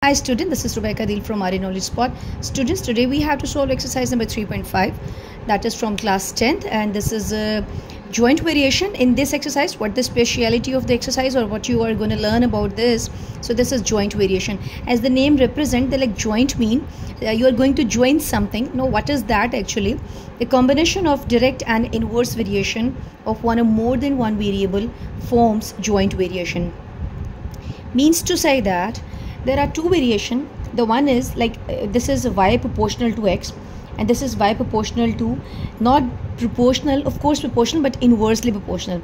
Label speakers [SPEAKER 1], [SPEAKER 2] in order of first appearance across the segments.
[SPEAKER 1] Hi student, this is Rebecca Deal from RA Knowledge Spot. Students, today we have to solve exercise number 3.5, that is from class 10th, and this is a joint variation. In this exercise, what the speciality of the exercise or what you are going to learn about this. So this is joint variation. As the name represent, the joint mean you are going to join something. Now what is that actually? The combination of direct and inverse variation of one or more than one variable forms joint variation. Means to say that there are two variation. The one is this is y proportional to x and this is y proportional to not proportional, of course proportional, but inversely proportional.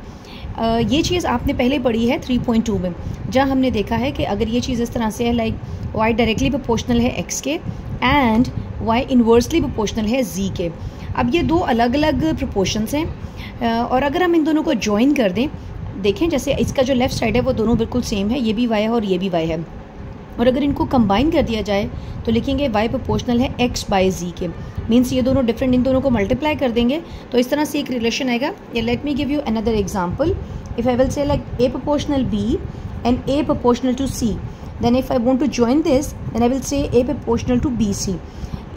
[SPEAKER 1] ये चीज़ आपने पहले पढ़ी है 3.2 में, जहाँ हमने देखा है कि अगर ये चीज़ इस तरह से है y डायरेक्टली प्रोपोर्शनल है x के एंड y इन्वर्सली प्रोपोर्शनल है z के. अब ये दो अलग अलग प्रोपोर्शंस हैं और अगर हम इन दोनों को ज्वाइन कर दें, देखें जैसे इसका जो लेफ़्ट साइड है वो दोनों बिल्कुल सेम है, ये भी y है और ये भी y है, और अगर इनको कंबाइन कर दिया जाए तो लिखेंगे y प्रोपोर्शनल है x बाय z के. मीन्स ये दोनों डिफरेंट, इन दोनों को मल्टीप्लाई कर देंगे तो इस तरह से एक रिलेशन आएगा. Let me give you another example. If I will say a proportional b and a proportional to c, then if I want to join this then I will say a proportional to bc.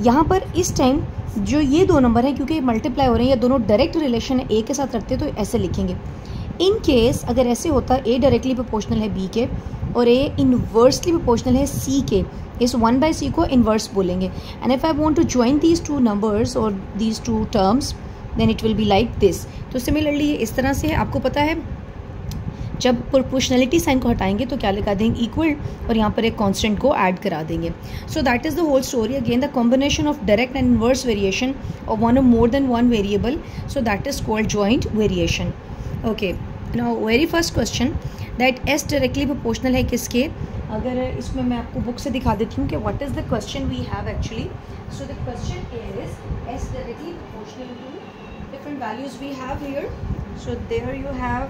[SPEAKER 1] यहाँ पर इस time जो ये दो number हैं, क्योंकि multiply हो रहे हैं, ये दोनों डायरेक्ट रिलेशन है, a के साथ रखते तो ऐसे लिखेंगे. इन केस अगर ऐसे होता a डायरेक्टली प्रोपोर्शनल है b के और a इन्वर्सली प्रोपोर्शनल है c के, इस 1/c को इन्वर्स बोलेंगे. And if I want to join these two numbers और these two terms then it will be like this. तो सिमिलरली ये इस तरह से है. आपको पता है जब प्रोपोर्शनलिटी साइन को हटाएंगे तो क्या लगा देंगे, इक्वल, और यहाँ पर एक कांस्टेंट को ऐड करा देंगे. So that is the whole story. Again the combination of direct and inverse variation of one or more than one variable, so that is called joint variation. Okay, now very first question that S directly proportional है किसके. अगर इसमें मैं आपको book से दिखा देती हूँ कि what is the question we have actually. So the question is S directly proportional to different values we have here. So there you have,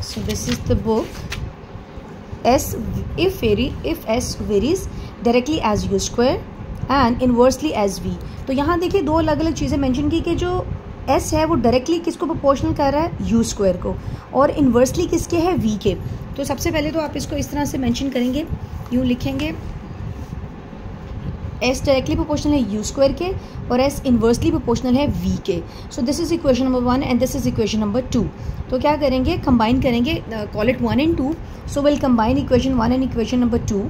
[SPEAKER 1] so this is the book. S if S varies directly as u square and inversely as v. तो यहाँ देखिए दो अलग अलग चीज़ें mention की कि जो S है वो डायरेक्टली किसको प्रोपोर्शनल कर रहा है, u स्क्वायर को, और इन्वर्सली किसके है, v के. तो सबसे पहले तो आप इसको इस तरह से मेंशन करेंगे, यूँ लिखेंगे S डायरेक्टली प्रोपोर्शनल है u स्क्वायर के और S इन्वर्सली प्रोपोर्शनल है v के. So this is equation number 1 and this is equation number 2. तो क्या करेंगे, कंबाइन करेंगे, call it 1 and 2. So will combine equation 1 and equation number 2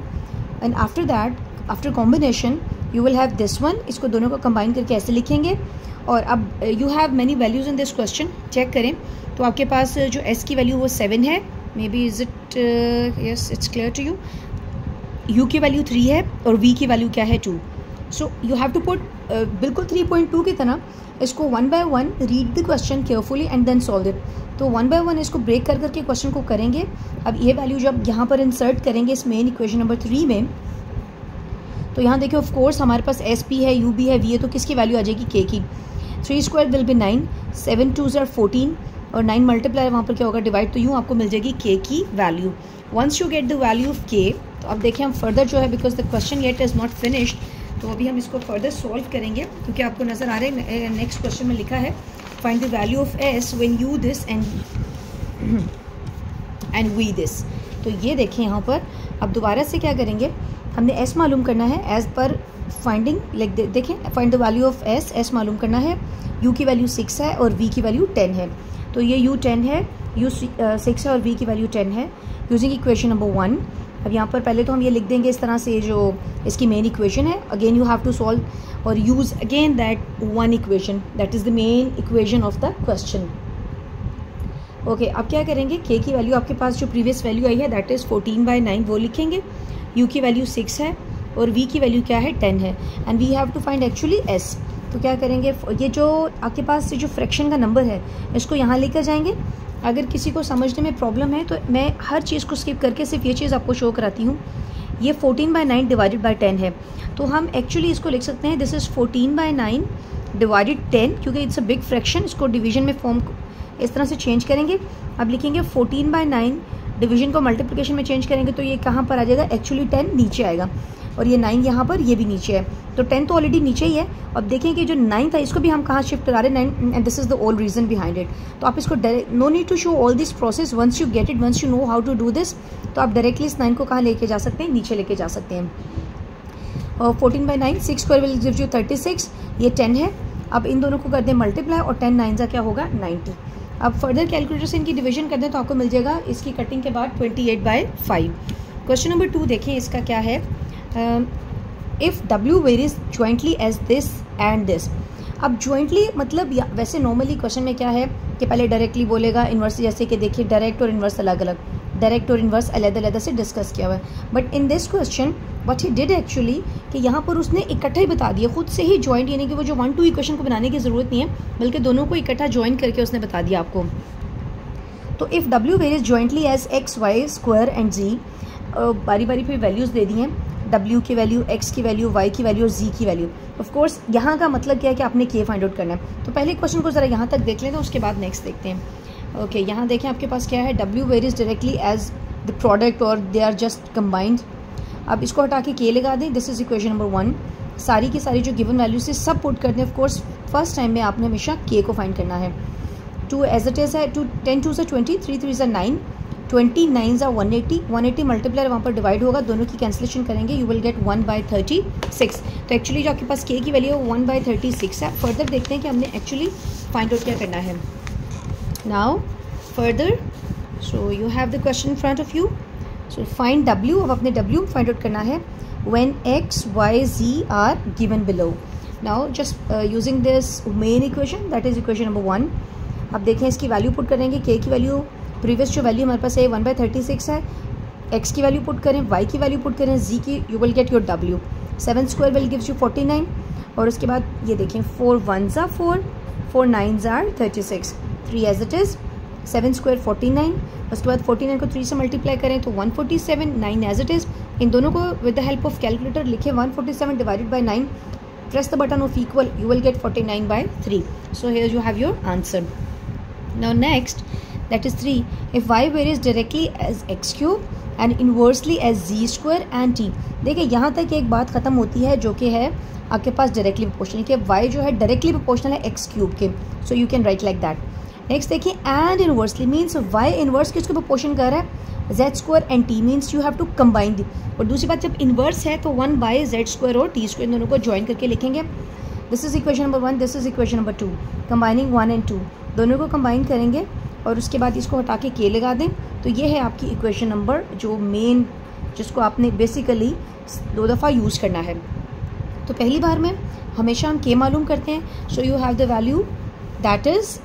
[SPEAKER 1] and after that, after combination you will have this one. इसको दोनों को combine करके ऐसे लिखेंगे. और अब you have many values in this question. Check करें तो आपके पास जो S की वैल्यू वो 7 है, may be is it, yes it's clear to you. U की वैल्यू 3 है और V की वैल्यू क्या है, 2. So you have to put बिल्कुल 3.2 की तरह इसको 1 by 1 read the question carefully and then solve it. तो 1 by 1 इसको ब्रेक कर करके क्वेश्चन को करेंगे. अब ये वैल्यू जब यहाँ पर इंसर्ट करेंगे इस मेन इक्वेशन नंबर 3 में, तो यहाँ देखिए ऑफ कोर्स हमारे पास एस भी है, यू भी है, वी है, तो किसकी वैल्यू आ जाएगी, के की. 3 square will be 9, 7 2s are 14 और 9 मल्टीप्लाई वहाँ पर क्या होगा, डिवाइड, तो यूँ आपको मिल जाएगी के की value. Once you get the value of K, तो अब देखिए हम फर्दर जो है, because the question yet is not finished, तो अभी हम इसको फर्दर सॉल्व करेंगे, क्योंकि आपको नज़र आ रहा है नेक्स्ट क्वेश्चन में लिखा है find the value of S when U this and V this. तो ये देखें यहाँ पर अब दोबारा से क्या करेंगे, हमने एस मालूम करना है एज पर फाइंडिंग, लाइक देखें find the value of S मालूम करना है. यू की वैल्यू 6 है और वी की वैल्यू 10 है, तो ये यू 10 है, यू 6 है और वी की वैल्यू 10 है, यूजिंग इक्वेशन नंबर 1. अब यहाँ पर पहले तो हम ये लिख देंगे इस तरह से, जो इसकी मेन इक्वेशन है. Again you have to solve और use again that one equation, that is the main equation of the question. Okay, अब क्या करेंगे, के की वैल्यू आपके पास जो प्रीवियस वैल्यू आई है दैट इज़ 14/9 वो लिखेंगे. यू की वैल्यू 6 है और वी की वैल्यू क्या है, 10 है, and we have to find actually S. तो क्या करेंगे, ये जो आपके पास जो फ्रैक्शन का नंबर है इसको यहाँ लेकर जाएंगे. अगर किसी को समझने में प्रॉब्लम है तो मैं हर चीज़ को स्किप करके सिर्फ ये चीज़ आपको शो कराती हूँ. ये 14/9 डिवाइडेड बाय 10 है, तो हम एक्चुअली इसको लिख सकते हैं दिस इज़ 14/9 डिवाइडेड 10, क्योंकि इट्स अ बिग फ्रैक्शन. इसको डिवीजन में फॉर्म इस तरह से चेंज करेंगे. अब लिखेंगे 14/9 डिवीजन को मल्टीप्लिकेशन में चेंज करेंगे तो ये कहाँ पर आ जाएगा, एक्चुअली 10 नीचे आएगा. और ये 9 यहाँ पर, ये भी नीचे है, तो 10 तो ऑलरेडी नीचे ही है। अब देखें कि जो 9 था इसको भी हम कहाँ शिफ्ट करा रहे हैं, 9, and this is the whole reason behind it. तो आप इसको no need to show all this process, once you get it, once you know how to do this, तो आप डायरेक्टली इस 9 को कहाँ लेके जा सकते हैं, नीचे लेके जा सकते हैं। 14/9, 6 स्क्वायर विल गिव यू 36, ये 10 है। अब इन दोनों को कर दें मल्टीप्लाई और 10 9 क्या होगा 90। अब फर्दर कैलकुलेटर से इनकी डिवीजन कर दें तो आपको मिल जाएगा इसकी कटिंग के बाद 28/5। क्वेश्चन नंबर 2 देखें, इसका क्या है, if W varies jointly as this and this. अब जॉइंटली मतलब वैसे नॉर्मली क्वेश्चन में क्या है कि पहले डायरेक्टली बोलेगा, इन्वर्स, जैसे कि देखिए डायरेक्ट और इन्वर्स अलग अलग, डायरेक्ट और इन्वर्स अलग-अलग से डिस्कस किया हुआ है। But in this question what he did actually कि यहाँ पर उसने इकट्ठा ही बता दिया खुद से ही जॉइंट, यानी कि वो जो 1 2 इक्वेशन को बनाने की ज़रूरत नहीं है, बल्कि दोनों को इकट्ठा ज्वाइन करके उसने बता दिया आपको। तो if W varies jointly as x y square and z, बारी बारी फिर वैल्यूज़ दे दी हैं, W की वैल्यू, X की वैल्यू, Y की वैल्यू और Z की वैल्यू। ऑफ कोर्स यहाँ का मतलब क्या है कि आपने K फाइंड आउट करना है। तो पहले क्वेश्चन को ज़रा यहाँ तक देख लें, तो उसके बाद नेक्स्ट देखते हैं। ओके, यहाँ देखें आपके पास क्या है, W varies directly as the product और दे आर जस्ट कंबाइंड। अब इसको हटा के K लगा दें, दिस इज इक्वेशन नंबर 1। सारी की सारी जो गिवन वैल्यू से सब पुट कर दें। ऑफ कोर्स फर्स्ट टाइम में आपने हमेशा K को फाइंड करना है। 2 एज इट इज है, 10 2 20, 3 3 9, 29 180, 180 मल्टीप्लाई वहाँ पर डिवाइड होगा, दोनों की कैंसिलेशन करेंगे, यू विल गेट 1/36। तो एक्चुअली जो आपके पास K की वैल्यू है 1/36 है। फर्दर देखते हैं कि हमने एक्चुअली फाइंड आउट क्या करना है। Now further, so you have the question in front of you, so find W। अब अपने W फाइंड आउट करना है when X Y Z are given below. Now just using this main equation, that is equation number 1। अब देखें इसकी value put करेंगे, K की value previous जो वैल्यू हमारे पास है 1/36 है, X की वैल्यू पुट करें, Y की वैल्यू पुट करें, Z की, you will get your W। 7 square will gives you 49, और उसके बाद ये देखें 4 1s are 4, 4 9s are 36, 3 as it is, 7 square 49, उसके बाद 49 को 3 से मल्टीप्लाई करें तो 147, 9 एज इट इज़। इन दोनों को with the help of calculator लिखे, 147 divided by 9, press the button of equal, you will get 49/3. So here you have your answer. Now next, that is 3. If y varies directly as x cube and inversely as z square and t. देखिए यहाँ तक एक बात ख़त्म होती है जो कि है आपके पास डायरेक्टली प्रोपोर्शनल, कि y जो है डायरेक्टली प्रोपोर्शनल है x क्यूब के, so you can write like that. Next देखिए, and inversely means y inverse किसको प्रोपोर्शन कर रहा है, z square and t means you have to combine the. और दूसरी बात, जब इनवर्स है तो 1/z स्क्वायर और t स्क्वायर, इन दोनों को ज्वाइन करके लिखेंगे। This is equation number 1, this is equation number 2, combining 1 and 2, दोनों को कंबाइन करेंगे और उसके बाद इसको हटा के K लगा दें। तो ये है आपकी इक्वेशन नंबर जो मेन, जिसको आपने बेसिकली 2 दफ़ा यूज़ करना है। तो पहली बार में हमेशा हम K मालूम करते हैं, सो you have the value that is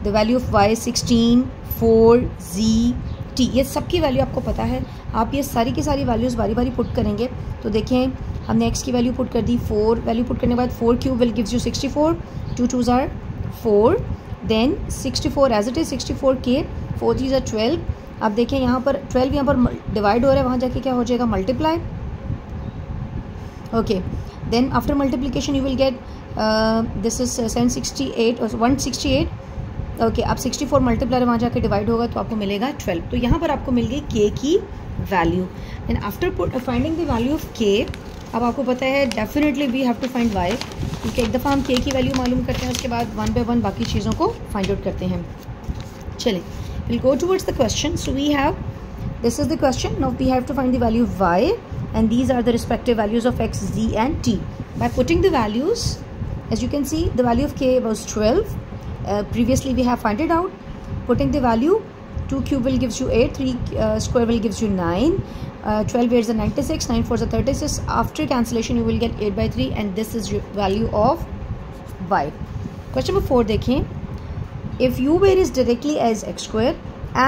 [SPEAKER 1] the value of y 16 4 z t, ये सब की वैल्यू आपको पता है। आप ये सारी की सारी वैल्यूज़ बारी बारी पुट करेंगे। तो देखें हमने x की वैल्यू पुट कर दी, 4 वैल्यू पुट करने के बाद 4 cube will gives you 64, 2 2s are 4, then 64 as it is, 64K, 4 3s are 12। अब देखें यहाँ पर 12 यहाँ पर डिवाइड हो रहा है, वहाँ जाके क्या हो जाएगा multiply. Okay, then after multiplication you will get this is 768 और 168। ओके, अब 64 मल्टीप्लाई वहाँ जाके डिवाइड होगा तो आपको मिलेगा 12। तो यहाँ पर आपको मिल गई K की value. And after finding the value of K, अब आपको पता है definitely we have to find y, क्योंकि एक दफ़ा हम K की वैल्यू मालूम करते हैं उसके बाद 1 by 1 बाकी चीज़ों को फाइंड आउट करते हैं। चलिए, will go towards the question. So we have, this is the question, now we have to find the value of y and these are the respective values of x, z and t. By putting the values, as you can see, the value of K was 12. Previously we have found it out. Putting the value, 2 cube will gives you 8, 3 square will gives you 9, 12 8s are 96, 9 4s are 36. After cancellation you will get 8/3 and this is your value of y. Question number 4 देखें, if u varies directly as x square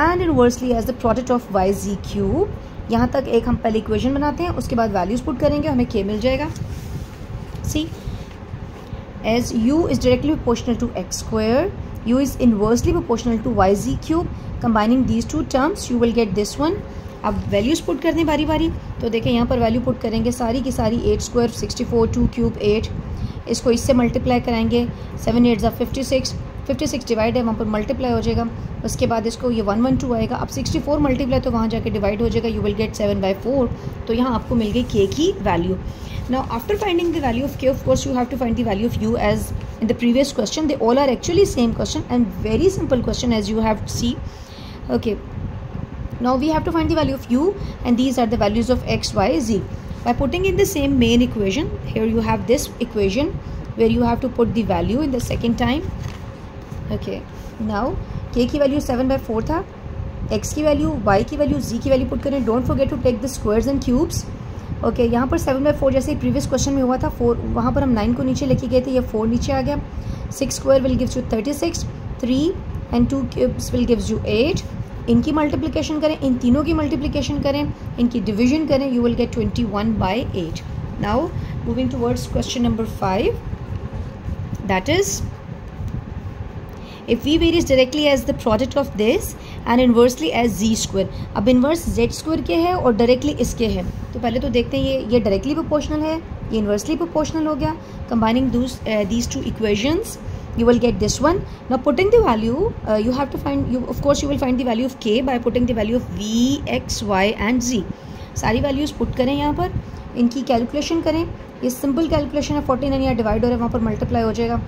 [SPEAKER 1] and inversely as the product of y z cube, यहाँ तक एक हम पहले equation बनाते हैं, उसके बाद वैल्यूज पुट करेंगे, हमें K मिल जाएगा। सी, as u is directly proportional to x square, u is inversely proportional to yz cube, combining these two terms you will get this one. अब वैल्यूज पुट कर दें बारी बारी। तो देखें यहाँ पर वैल्यू पुट करेंगे सारी की सारी, 8 स्क्वायर 64, 2 क्यूब 8, इसको इससे मल्टीप्लाई कराएंगे, 7 8s are 56, 56 डिवाइड है, वहाँ पर मल्टीप्लाई हो जाएगा, उसके बाद इसको ये 112 आएगा। अब 64 मल्टीप्लाई तो वहाँ जाके डिवाइड हो जाएगा, यू विल गेट 7/4। तो यहाँ आपको मिल गई k की value. Now after finding the value of k, of course you have to find the value of u as in the previous question. They all are actually same question and very simple question as you have to see. Okay, now we have to find the value of u and these are the values of x, y, z. By putting in the same main equation, here you have this equation where you have to put the value in the second time. Okay, now k की value 7/4 था, x की value, y की value, z की value put करें. Don't forget to take the squares and cubes. Okay यहाँ पर 7/4 जैसे previous question में हुआ था 4, वहाँ पर हम 9 को नीचे लेके गए थे, ये 4 नीचे आ गया. 6 square will gives you 36, 3 and 2 cubes will gives you 8. इनकी मल्टीप्लिकेशन करें, इन तीनों की मल्टीप्लिकेशन करें, इनकी डिवीजन करें, you will gate 21/8. Now moving towards question number 5, that is if v varies directly as the product of this and inversely as z square. अब inverse z square के है और डायरेक्टली इसके है, तो पहले तो देखते हैं ये डायरेक्टली प्रोपोर्शनल है, ये इन्वर्सली प्रोपोर्शनल हो गया. Combining these two equations you will get this one. Now putting the value you have to find, of course you will find the value of k by putting the value of v, x, y and z. सारी values put करें, यहाँ पर इनकी calculation करें. ये simple calculation है, 49 यहाँ divide हो रहा है, वहाँ पर मल्टीप्लाई हो जाएगा.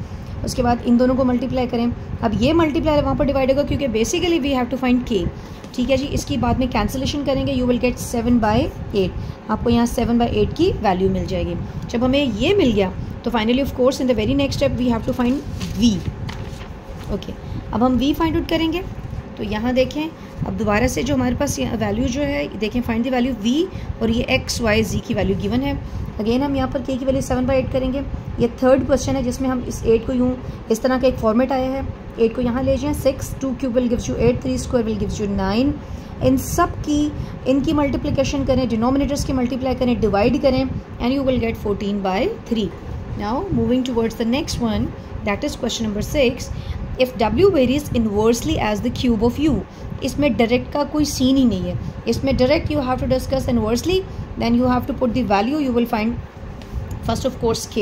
[SPEAKER 1] उसके बाद इन दोनों को मल्टीप्लाई करें. अब ये मल्टीप्लाई वहाँ पर डिवाइड होगा क्योंकि basically we have to find k. ठीक है जी, इसकी बाद में कैंसिलेशन करेंगे, यू विल गेट 7/8. आपको यहाँ 7/8 की वैल्यू मिल जाएगी. जब हमें ये मिल गया तो finally of course in the very next step we have to find v. Okay, अब हम v फाइंड आउट करेंगे. तो यहाँ देखें, अब दोबारा से जो हमारे पास वैल्यू जो है देखें, फाइंड द वैल्यू v और ये x, y, z की वैल्यू गिवन है. अगेन हम यहाँ पर k की वैल्यू 7/8 करेंगे. ये थर्ड क्वेश्चन है जिसमें हम इस 8 को यूँ इस तरह का एक फॉर्मेट आया है. 8 को यहाँ ले जाएं, 6, 2 cube will gives you 8, 3 square will gives you 9. इन सब की इनकी मल्टीप्लिकेशन करें, डिनोमिनेटर्स की मल्टीप्लाई करें, डिवाइड करें and you will get 14/3. Now moving towards the next one, that is question number 6. If w varies inversely as the cube of u. इसमें direct का कोई सीन ही नहीं है, इसमें direct you have to discuss inversely, then you have to put the value. You will find first of course k.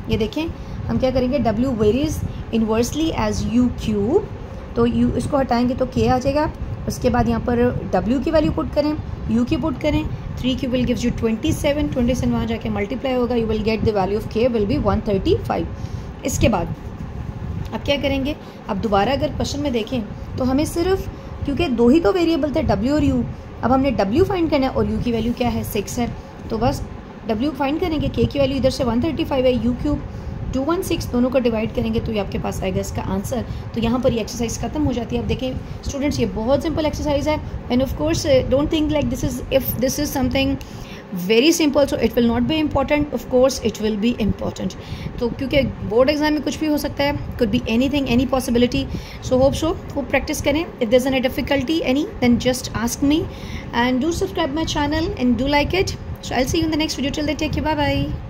[SPEAKER 1] ये देखें हम क्या करेंगे, w varies inversely as u cube, तो u इसको हटाएंगे तो k आ जाएगा. उसके बाद यहाँ पर w की वैल्यू पुट करें, u की पुट करें, 3 क्यूब विल गिव्स यू 27, 27 वहाँ जाके मल्टीप्लाई होगा, you will gate the value of k will be 135. इसके बाद अब क्या करेंगे, अब दोबारा अगर क्वेश्चन में देखें तो हमें सिर्फ, क्योंकि दो ही तो वेरिएबल थे w और u, अब हमने w फाइंड करना है और u की वैल्यू क्या है 6 है, तो बस w फाइंड करेंगे. k की वैल्यू इधर से 135 है, u क्यूब 216, दोनों को डिवाइड करेंगे तो ये आपके पास आएगा इसका आंसर. तो यहाँ पर ये एक्सरसाइज खत्म हो जाती है. अब देखें स्टूडेंट्स, ये बहुत सिंपल एक्सरसाइज है end of course don't think like this is, if this is something very simple so it will not be important. Of course it will B important. तो क्योंकि बोर्ड एग्जाम में कुछ भी हो सकता है, could be anything, any possibility. So hope so वो practice करें. If there is any difficulty any, then just ask me and do subscribe my channel and do like it. So I'll see you in the next video. Till then, take care. Bye bye.